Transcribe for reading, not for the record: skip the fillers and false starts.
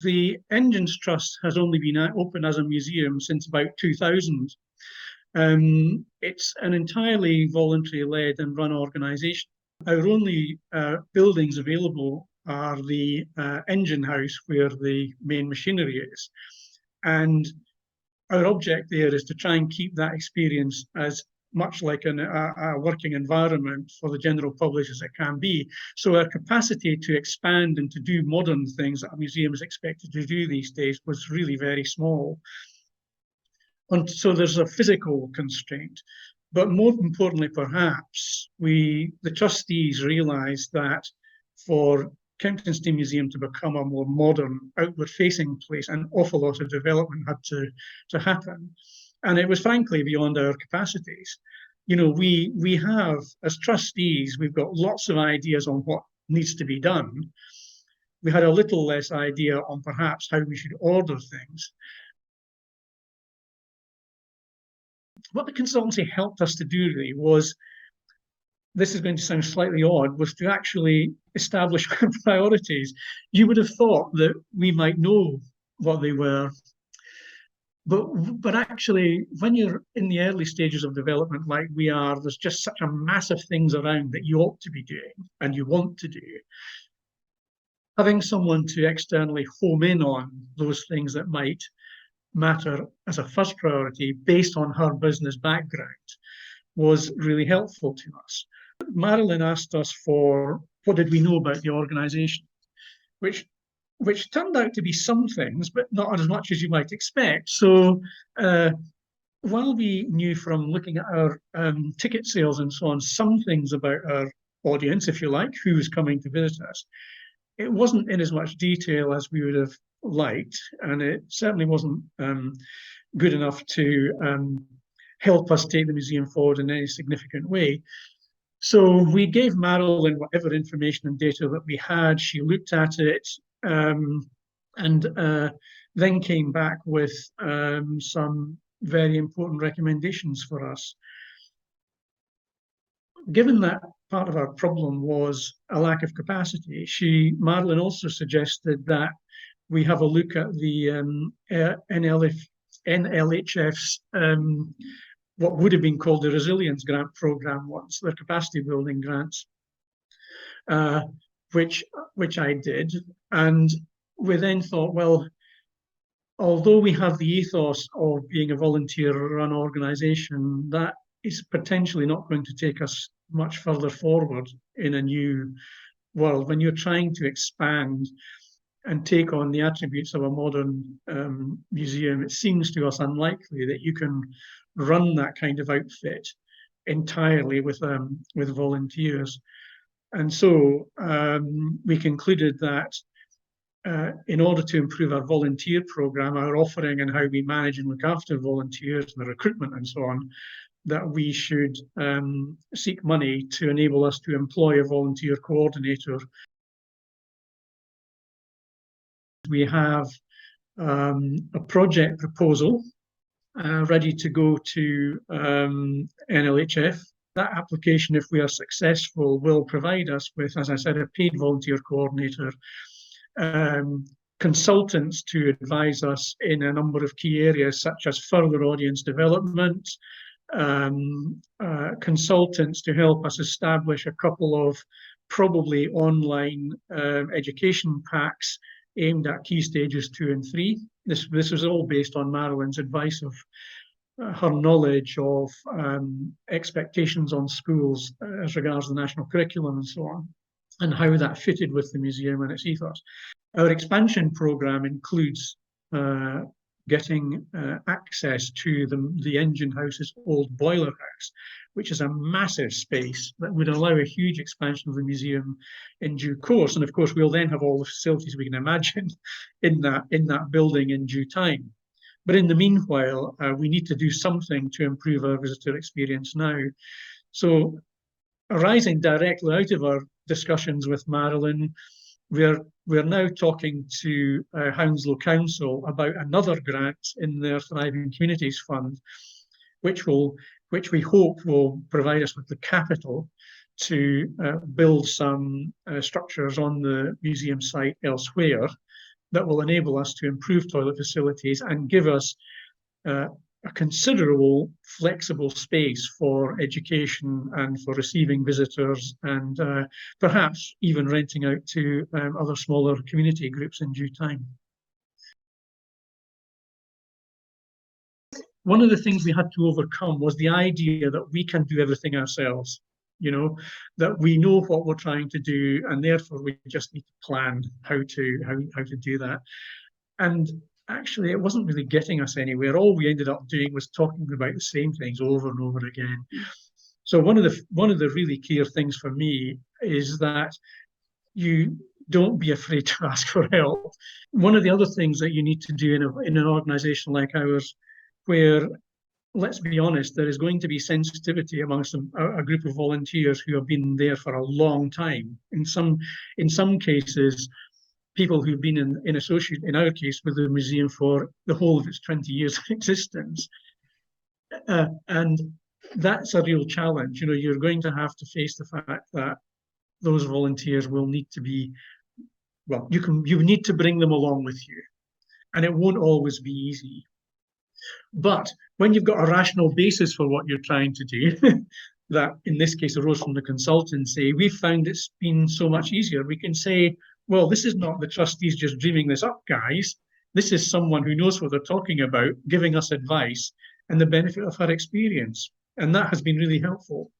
The Engines Trust has only been open as a museum since about 2000. It's an entirely voluntary-led and run organisation. Our only buildings available are the engine house where the main machinery is. And our object there is to try and keep that experience as much like a working environment for the general public as it can be. So our capacity to expand and to do modern things that a museum is expected to do these days was really very small. And so there's a physical constraint. But more importantly, perhaps, the trustees realised that for Kempton Steam Museum to become a more modern, outward-facing place, an awful lot of development had to happen. And it was frankly beyond our capacities. You know, we have, as trustees, we've got lots of ideas on what needs to be done. We had a little less idea on perhaps how we should order things. What the consultancy helped us to do really was, this is going to sound slightly odd, was to actually establish priorities. You would have thought that we might know what they were, but actually, when you're in the early stages of development like we are, there's just such a massive things around that you ought to be doing and you want to do. Having someone to externally home in on those things that might matter as a first priority based on her business background was really helpful to us. Marilyn asked us for what did we know about the organisation, which turned out to be some things, but not as much as you might expect. So while we knew from looking at our ticket sales and so on, some things about our audience, if you like, who was coming to visit us, it wasn't in as much detail as we would have liked, and it certainly wasn't good enough to help us take the museum forward in any significant way. So we gave Marilyn whatever information and data that we had. She looked at it and then came back with some very important recommendations for us. Given that part of our problem was a lack of capacity, Marilyn also suggested that we have a look at the NLHF's what would have been called the Resilience Grant Programme once, their capacity building grants, which I did. And we then thought, well, although we have the ethos of being a volunteer-run organisation, that is potentially not going to take us much further forward in a new world. When you're trying to expand and take on the attributes of a modern museum, it seems to us unlikely that you can run that kind of outfit entirely with volunteers. And so we concluded that in order to improve our volunteer program, our offering and how we manage and look after volunteers, the recruitment and so on, that we should seek money to enable us to employ a volunteer coordinator. We have a project proposal ready to go to NLHF. That application, if we are successful, will provide us with, as I said, a paid volunteer coordinator, consultants to advise us in a number of key areas, such as further audience development, consultants to help us establish a couple of probably online education packs aimed at key stages 2 and 3. This was all based on Marilyn's advice of her knowledge of expectations on schools as regards the national curriculum and so on, and how that fitted with the museum and its ethos. Our expansion program includes getting access to the engine house's old boiler house, which is a massive space that would allow a huge expansion of the museum in due course. And of course, we'll then have all the facilities we can imagine in that building in due time. But in the meanwhile, we need to do something to improve our visitor experience now. So arising directly out of our discussions with Marilyn, we're now talking to Hounslow Council about another grant in their Thriving Communities Fund, which we hope will provide us with the capital to build some structures on the museum site elsewhere, that will enable us to improve toilet facilities and give us a considerable flexible space for education and for receiving visitors, and perhaps even renting out to other smaller community groups in due time. One of the things we had to overcome was the idea that we can do everything ourselves, that we know what we're trying to do, and therefore we just need to plan how to do that. And actually, it wasn't really getting us anywhere. All we ended up doing was talking about the same things over and over again. So one of the really clear things for me is that you don't be afraid to ask for help. One of the other things that you need to do in an organisation like ours, where, let's be honest, there is going to be sensitivity amongst a group of volunteers who have been there for a long time. In some cases, people who've been in our case, with the museum for the whole of its 20 years of existence. And that's a real challenge. You're going to have to face the fact that those volunteers will need to be, well, you need to bring them along with you. And it won't always be easy. But when you've got a rational basis for what you're trying to do, that in this case arose from the consultancy, we've found it's been so much easier. We can say, well, this is not the trustees just dreaming this up, guys. This is someone who knows what they're talking about, giving us advice and the benefit of her experience. And that has been really helpful.